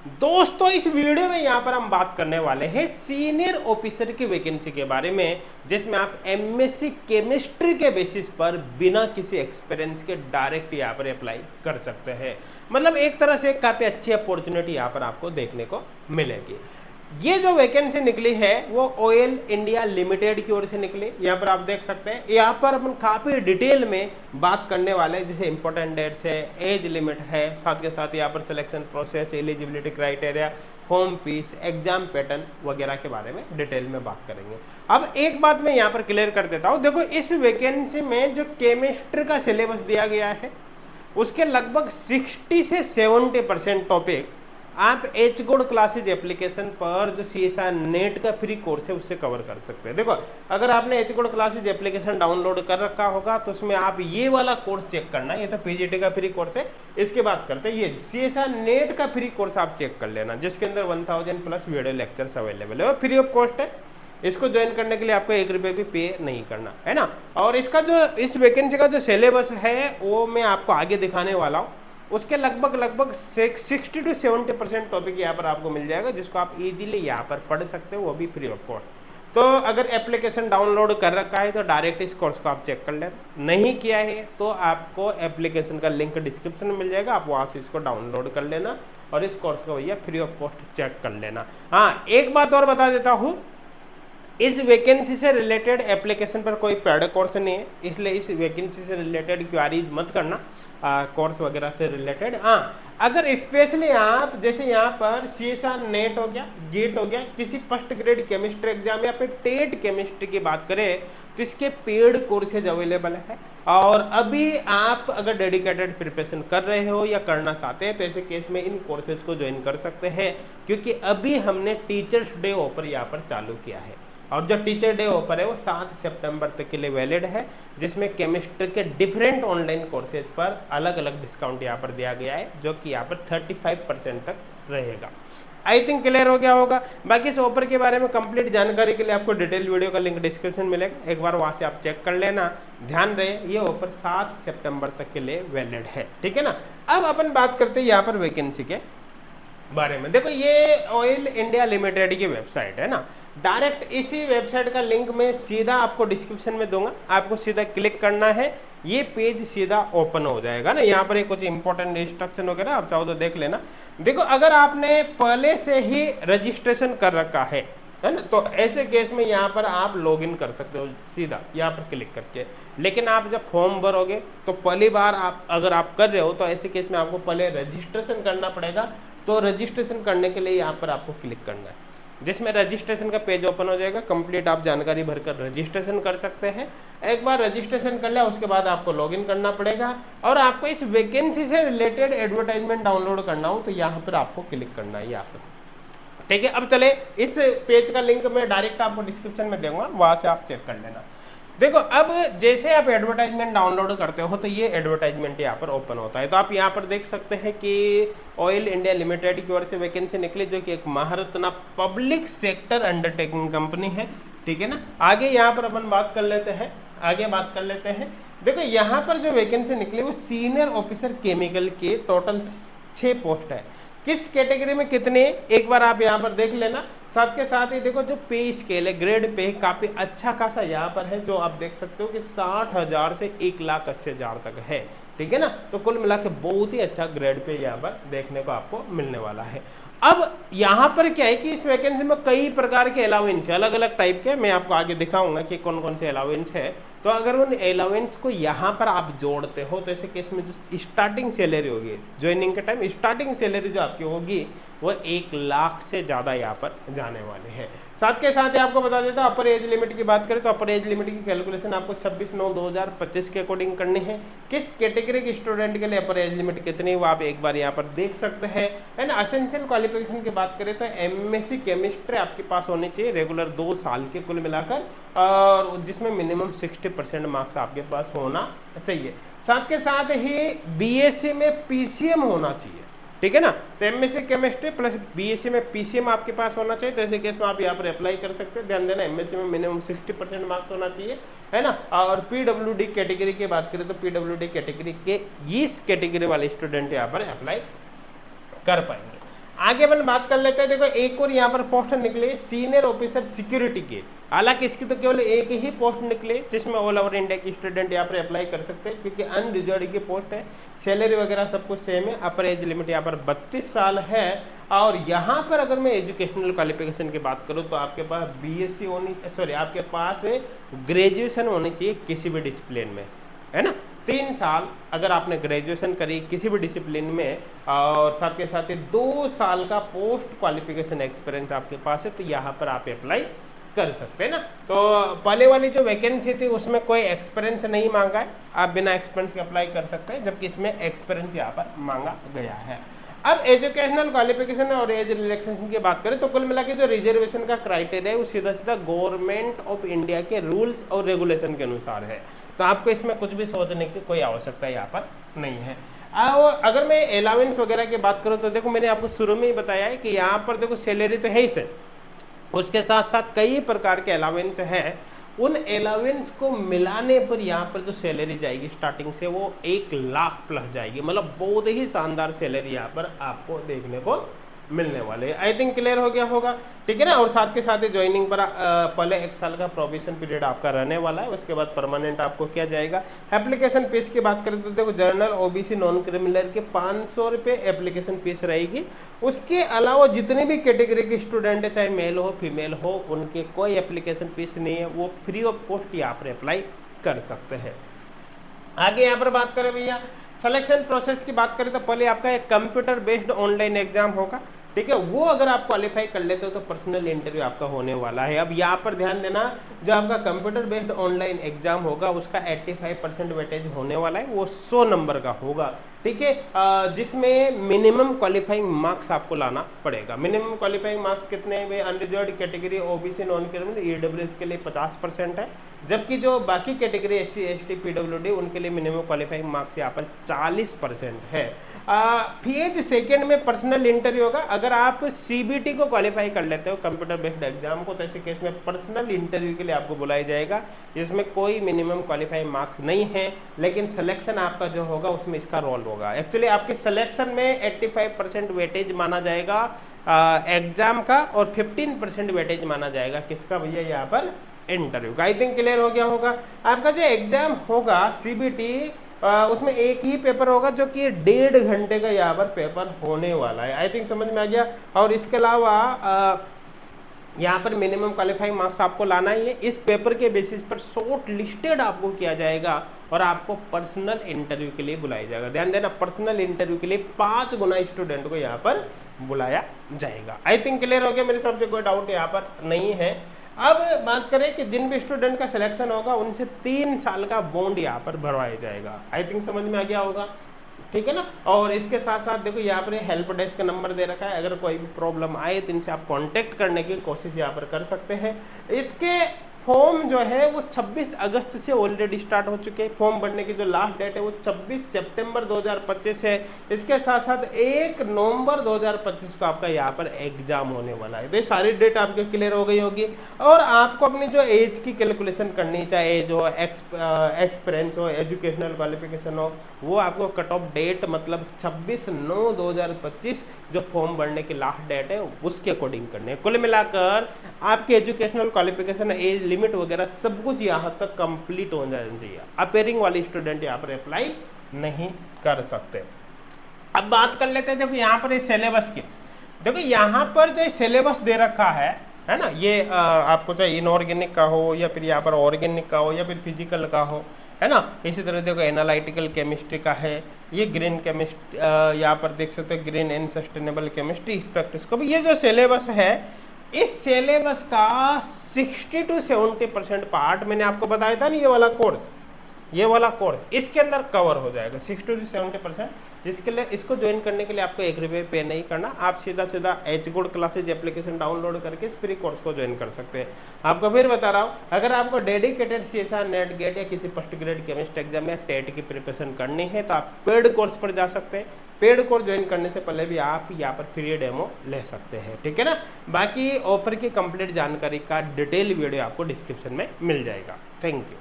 दोस्तों इस वीडियो में यहाँ पर हम बात करने वाले हैं सीनियर ऑफिसर की वैकेंसी के बारे में, जिसमें आप एमएससी केमिस्ट्री के बेसिस पर बिना किसी एक्सपीरियंस के डायरेक्ट यहाँ पर अप्लाई कर सकते हैं। मतलब एक तरह से काफ़ी अच्छी अपॉर्चुनिटी यहाँ पर आपको देखने को मिलेगी। ये जो वैकेंसी निकली है वो ऑयल इंडिया लिमिटेड की ओर से निकली। यहाँ पर आप देख सकते हैं, यहाँ पर अपन काफ़ी डिटेल में बात करने वाले हैं, जैसे इंपॉर्टेंट डेट्स है, एज लिमिट है, साथ के साथ यहाँ पर selection process, eligibility criteria, form fees, exam pattern वगैरह के बारे में डिटेल में बात करेंगे। अब एक बात मैं यहाँ पर क्लियर कर देता हूँ। देखो इस वैकेंसी में जो केमिस्ट्री का सिलेबस दिया गया है उसके लगभग 60 से 70% टॉपिक आप एच गोड क्लासेज एप्लीकेशन पर जो CSR नेट का फ्री कोर्स है उससे कवर कर सकते हैं। देखो अगर आपने एच गोड क्लासेज एप्लीकेशन डाउनलोड कर रखा होगा तो उसमें आप ये वाला कोर्स चेक करना। ये तो PGT का फ्री कोर्स है, इसकी बात करते हैं। ये CSR नेट का फ्री कोर्स आप चेक कर लेना, जिसके अंदर 1000 प्लस वीडियो लेक्चर्स अवेलेबल है, फ्री ऑफ कॉस्ट है। इसको ज्वाइन करने के लिए आपको 1 रुपये भी पे नहीं करना है ना। और इसका जो इस वैकेंसी का जो सिलेबस है वो मैं आपको आगे दिखाने वाला हूँ। उसके लगभग 60 to 70% टॉपिक यहाँ पर आपको मिल जाएगा, जिसको आप इजीली यहाँ पर पढ़ सकते हो, वो भी फ्री ऑफ कॉस्ट। तो अगर एप्लीकेशन डाउनलोड कर रखा है तो डायरेक्ट इस कोर्स को आप चेक कर लेना। नहीं किया है तो आपको एप्लीकेशन का लिंक डिस्क्रिप्शन में मिल जाएगा, आप वहाँ से इसको डाउनलोड कर लेना और इस कोर्स को भैया फ्री ऑफ कॉस्ट चेक कर लेना। हाँ, एक बात और बता देता हूँ, इस वैकेंसी से रिलेटेड एप्लीकेशन पर कोई पेड कोर्स नहीं है, इसलिए इस वैकेंसी से रिलेटेड क्वेरीज मत करना कोर्स वगैरह से रिलेटेड। हाँ, अगर स्पेशली आप जैसे यहाँ पर CSR नेट हो गया, गेट हो गया, किसी फर्स्ट ग्रेड केमिस्ट्री एग्जाम या फिर टेट केमिस्ट्री की बात करें तो इसके पेड कोर्सेज अवेलेबल है। और अभी आप अगर डेडिकेटेड प्रिपरेशन कर रहे हो या करना चाहते हैं तो ऐसे केस में इन कोर्सेज को ज्वाइन कर सकते हैं, क्योंकि अभी हमने टीचर्स डे ऑफर यहाँ पर चालू किया है। और जो टीचर डे ऑफर है वो 7 सितंबर तक के लिए वैलिड है, जिसमें केमिस्ट्री के डिफरेंट ऑनलाइन कोर्सेज पर अलग अलग डिस्काउंट यहाँ पर दिया गया है, जो कि यहाँ पर 35% तक रहेगा। आई थिंक क्लियर हो गया होगा। बाकी इस ऑफर के बारे में कंप्लीट जानकारी के लिए आपको डिटेल वीडियो का लिंक डिस्क्रिप्शन मिलेगा, एक बार वहाँ से आप चेक कर लेना। ध्यान रहे ये ऑफर 7 सितंबर तक के लिए वैलिड है, ठीक है ना। अब अपन बात करते हैं यहाँ पर वैकेंसी के बारे में। देखो ये ऑयल इंडिया लिमिटेड की वेबसाइट है ना, डायरेक्ट इसी वेबसाइट का लिंक मैं सीधा आपको डिस्क्रिप्शन में दूंगा, आपको सीधा क्लिक करना है, ये पेज सीधा ओपन हो जाएगा ना। यहाँ पर कुछ इंपॉर्टेंट इंस्ट्रक्शन वगैरह आप चाहो तो देख लेना। देखो अगर आपने पहले से ही रजिस्ट्रेशन कर रखा है ना, तो ऐसे केस में यहाँ पर आप लॉगिन कर सकते हो सीधा यहाँ पर क्लिक करके। लेकिन आप जब फॉर्म भरोगे तो पहली बार आप अगर आप कर रहे हो तो ऐसे केस में आपको पहले रजिस्ट्रेशन करना पड़ेगा। तो रजिस्ट्रेशन करने के लिए यहाँ पर आपको क्लिक करना है, जिसमें रजिस्ट्रेशन का पेज ओपन हो जाएगा। कंप्लीट आप जानकारी भरकर रजिस्ट्रेशन कर सकते हैं। एक बार रजिस्ट्रेशन कर लिया उसके बाद आपको लॉगिन करना पड़ेगा, और आपको इस वैकेंसी से रिलेटेड एडवर्टाइजमेंट डाउनलोड करना हो तो यहाँ पर आपको क्लिक करना है यहाँ पर, ठीक है। अब चले, इस पेज का लिंक मैं डायरेक्ट आपको डिस्क्रिप्शन में दूंगा, वहाँ से आप चेक कर लेना। देखो अब जैसे आप एडवर्टाइजमेंट डाउनलोड करते हो तो ये एडवर्टाइजमेंट यहाँ पर ओपन होता है। तो आप यहाँ पर देख सकते हैं कि ऑयल इंडिया लिमिटेड की ओर से वैकेंसी निकली, जो कि एक Maharatna public sector undertaking company है, ठीक है ना। आगे यहाँ पर अपन बात कर लेते हैं, देखो यहाँ पर जो वैकेंसी निकली वो सीनियर ऑफिसर केमिकल के टोटल 6 पोस्ट है। किस कैटेगरी में कितने, एक बार आप यहाँ पर देख लेना। साथ के साथ ही देखो जो पे स्केल है, ग्रेड पे काफी अच्छा खासा यहाँ पर है, जो आप देख सकते हो कि 60,000 से 1,80,000 तक है, ठीक है ना। तो कुल मिला के बहुत ही अच्छा ग्रेड पे यहाँ पर देखने को आपको मिलने वाला है। अब यहाँ पर क्या है कि इस वैकेंसी में कई प्रकार के अलाउंस है, अलग अलग टाइप के, मैं आपको आगे दिखाऊंगा कि कौन कौन से अलाउंस है। तो अगर उन अलाउंस को यहाँ पर आप जोड़ते हो तो ऐसे केस में जो स्टार्टिंग सैलरी होगी ज्वाइनिंग के टाइम, स्टार्टिंग सैलरी जो आपकी होगी वो 1 लाख से ज़्यादा यहाँ पर जाने वाले हैं। साथ के साथ ही आपको बता देता हूँ, अपर एज लिमिट की बात करें तो अपर एज लिमिट की कैलकुलेशन आपको 26/9/2025 के अकॉर्डिंग करनी है। किस कैटेगरी के स्टूडेंट के लिए अपर एज लिमिट कितनी वो आप एक बार यहाँ पर देख सकते हैं। एंड असेंशियल क्वालिफिकेशन की बात करें तो एमएससी केमिस्ट्री आपके पास होनी चाहिए रेगुलर 2 साल के कुल मिलाकर, और जिसमें मिनिमम 60% मार्क्स आपके पास होना चाहिए। साथ के साथ ही बीएससी में पीसीएम होना चाहिए, ठीक है ना। तो एमएससी केमिस्ट्री प्लस बीएससी में पीसीएम आपके पास होना चाहिए। तो ऐसे केस में आप यहाँ पर अप्लाई कर सकते हैं। ध्यान देना, एमएससी में मिनिमम 60% मार्क्स होना चाहिए, है ना। और पीडब्ल्यूडी कैटेगरी की बात करें तो पीडब्ल्यूडी कैटेगरी के इस कैटेगरी वाले स्टूडेंट यहाँ पर अप्लाई कर पाएंगे। आगे अपन बात कर लेते हैं। देखो एक और यहाँ पर पोस्ट निकले सीनियर ऑफिसर सिक्योरिटी के। हालांकि इसकी तो केवल एक ही पोस्ट निकली जिसमें ऑल ओवर इंडिया के स्टूडेंट यहाँ पर अप्लाई कर सकते हैं, क्योंकि अनरिजर्व की पोस्ट है। सैलरी वगैरह सब कुछ सेम है। अपर एज लिमिट यहाँ पर 32 साल है। और यहाँ पर अगर मैं एजुकेशनल क्वालिफिकेशन की बात करूँ तो आपके पास बीएससी होनी, सॉरी आपके पास ग्रेजुएशन होनी चाहिए किसी भी डिसिप्लिन में, है ना। 3 साल अगर आपने ग्रेजुएशन करी किसी भी डिसिप्लिन में और साथ के साथ 2 साल का पोस्ट क्वालिफिकेशन एक्सपीरियंस आपके पास है, तो यहाँ पर आप अप्लाई कर सकते हैं ना। तो पहले वाली जो वैकेंसी थी उसमें कोई एक्सपीरियंस नहीं मांगा है, आप बिना एक्सपीरियंस के अप्लाई कर सकते हैं, जबकि इसमें एक्सपीरियंस यहाँ पर मांगा गया है। अब एजुकेशनल क्वालिफिकेशन और एज रिलैक्सेशन की बात करें तो कुल मिला के जो रिजर्वेशन का क्राइटेरिया है वो सीधा सीधा गवर्नमेंट ऑफ इंडिया के रूल्स और रेगुलेशन के अनुसार है। तो आपको इसमें कुछ भी सोचने की कोई आवश्यकता यहाँ पर नहीं है। और अगर मैं अलाउंस वगैरह की बात करूँ तो देखो मैंने आपको शुरू में ही बताया है कि यहाँ पर देखो सैलरी तो है ही से, उसके साथ साथ कई प्रकार के अलाउंस हैं। उन अलाउंस को मिलाने पर यहाँ पर जो सैलरी जाएगी स्टार्टिंग से वो 1 लाख प्लस जाएगी। मतलब बहुत ही शानदार सैलरी यहाँ पर आपको देखने को मिलने वाले हैं। आई थिंक क्लियर हो गया होगा, ठीक है ना। और साथ के साथ ही ज्वाइनिंग पर पहले 1 साल का प्रोबेशन पीरियड आपका रहने वाला है, उसके बाद परमानेंट आपको किया जाएगा। एप्लीकेशन फीस की बात करें तो देखो जनरल ओबीसी नॉन क्रिमिनल के 500 रुपये एप्लीकेशन फीस रहेगी। उसके अलावा जितने भी कैटेगरी के स्टूडेंट है, चाहे मेल हो फीमेल हो, उनके कोई एप्लीकेशन फीस नहीं है, वो फ्री ऑफ कॉस्ट यहाँ पर अप्लाई कर सकते हैं। आगे यहाँ पर बात करें भैया सिलेक्शन प्रोसेस की बात करें तो पहले आपका एक कंप्यूटर बेस्ड ऑनलाइन एग्जाम होगा, ठीक है। वो अगर आप क्वालिफाई कर लेते हो तो पर्सनल इंटरव्यू आपका होने वाला है। अब यहाँ पर ध्यान देना, जो आपका कंप्यूटर बेस्ड ऑनलाइन एग्जाम होगा उसका 85% वेटेज होने वाला है, वो 100 नंबर का होगा, ठीक है। जिसमें मिनिमम क्वालिफाइंग मार्क्स आपको लाना पड़ेगा। मिनिमम क्वालिफाइंग मार्क्स कितने हैं? Unreserved category OBC non criminal EWS के लिए 50% है, जबकि जो बाकी कैटेगरी एससी एसटी पीडब्ल्यूडी उनके लिए मिनिमम क्वालिफाइंग मार्क्स यहाँ पर 40% है। फेज सेकेंड में पर्सनल इंटरव्यू होगा। अगर आप सीबीटी को क्वालिफाई कर लेते हो कंप्यूटर बेस्ड एग्जाम को, तो ऐसे केस में पर्सनल इंटरव्यू के लिए आपको बुलाया जाएगा, जिसमें कोई मिनिमम क्वालिफाइंग मार्क्स नहीं है, लेकिन सिलेक्शन आपका जो होगा उसमें इसका रोल होगा। एक्चुअली आपके सिलेक्शन में 85% वेटेज माना जाएगा एग्जाम का, और 15% वेटेज माना जाएगा किसका भैया? यहाँ पर इंटरव्यू का। आई थिंक क्लियर हो गया होगा। आपका जो एग्जाम होगा सीबीटी उसमें एक ही पेपर होगा जो कि 1.5 घंटे का यहाँ पर पेपर होने वाला है। आई थिंक समझ में आ गया। और इसके अलावा यहाँ पर मिनिमम क्वालिफाइंग मार्क्स आपको लाना ही है। इस पेपर के बेसिस पर शॉर्ट लिस्टेड आपको किया जाएगा और आपको पर्सनल इंटरव्यू के लिए बुलाया जाएगा। ध्यान देना, पर्सनल इंटरव्यू के लिए 5 गुना स्टूडेंट को यहाँ पर बुलाया जाएगा। आई थिंक क्लियर हो गया, मेरे हिसाब से कोई डाउट यहाँ पर नहीं है। अब बात करें कि जिन भी स्टूडेंट का सिलेक्शन होगा उनसे 3 साल का बॉन्ड यहाँ पर भरवाया जाएगा। आई थिंक समझ में आ गया होगा, ठीक है ना। और इसके साथ साथ देखो यहाँ पर हेल्प डेस्क का नंबर दे रखा है, अगर कोई भी प्रॉब्लम आए तो इनसे आप कांटेक्ट करने की कोशिश यहाँ पर कर सकते हैं। इसके फॉर्म जो है वो 26 अगस्त से ऑलरेडी स्टार्ट हो चुके हैं। फॉर्म भरने की जो लास्ट डेट है वो 26 सितंबर 2025 है। इसके साथ साथ 1 नवंबर 2025 को आपका यहाँ पर एग्जाम होने वाला है। तो ये सारी डेट आपके क्लियर हो गई होगी। और आपको अपनी जो एज की कैलकुलेशन करनी, चाहे एज हो, एक्सपीरियंस हो, एजुकेशनल क्वालिफिकेशन हो, वो आपको कट ऑफ डेट मतलब 26/9/2025 जो फॉर्म भरने की लास्ट डेट है उसके अकॉर्डिंग करने है। कुल मिलाकर आपके एजुकेशनल क्वालिफिकेशन, एज लिमिट वगैरह सब कुछ यहाँ तक कंप्लीट हो जाना चाहिए। अपेयरिंग वाले स्टूडेंट यहाँ पर अप्लाई नहीं कर सकते। अब बात कर लेते हैं देखो यहाँ पर सिलेबस की। देखो यहाँ पर जो सिलेबस दे रखा है ना, ये आपको चाहे इनऑर्गेनिक का हो या फिर यहाँ पर ऑर्गेनिक का हो या फिर फिजिकल का हो, है ना। इसी तरह देखो एनालिटिकल केमिस्ट्री का है, ये ग्रीन केमिस्ट्री, यहाँ पर देख सकते हो green and sustainable chemistry, spectroscopy. ये जो सिलेबस है, इस सिलेबस का 60 to 70% पार्ट मैंने आपको बताया था ना, ये वाला कोर्स इसके अंदर कवर हो जाएगा 60 to 70%। जिसके लिए इसको ज्वाइन करने के लिए आपको 1 रुपये पे नहीं करना, आप सीधा H good classes application download करके इस फ्री कोर्स को ज्वाइन कर सकते हैं। आपको फिर बता रहा हूँ, अगर आपको डेडिकेटेड सीएसआर, नेट गेट या किसी पोस्ट ग्रेड केमिस्ट एग्जाम या टेट की प्रिपरेशन करनी है तो आप पेड कोर्स पर जा सकते हैं। पेड कोर्स ज्वाइन करने से पहले भी आप यहाँ पर फ्री डेमो ले सकते हैं, ठीक है ना। बाकी ऑफर की कंप्लीट जानकारी का डिटेल वीडियो आपको डिस्क्रिप्शन में मिल जाएगा। Thank you.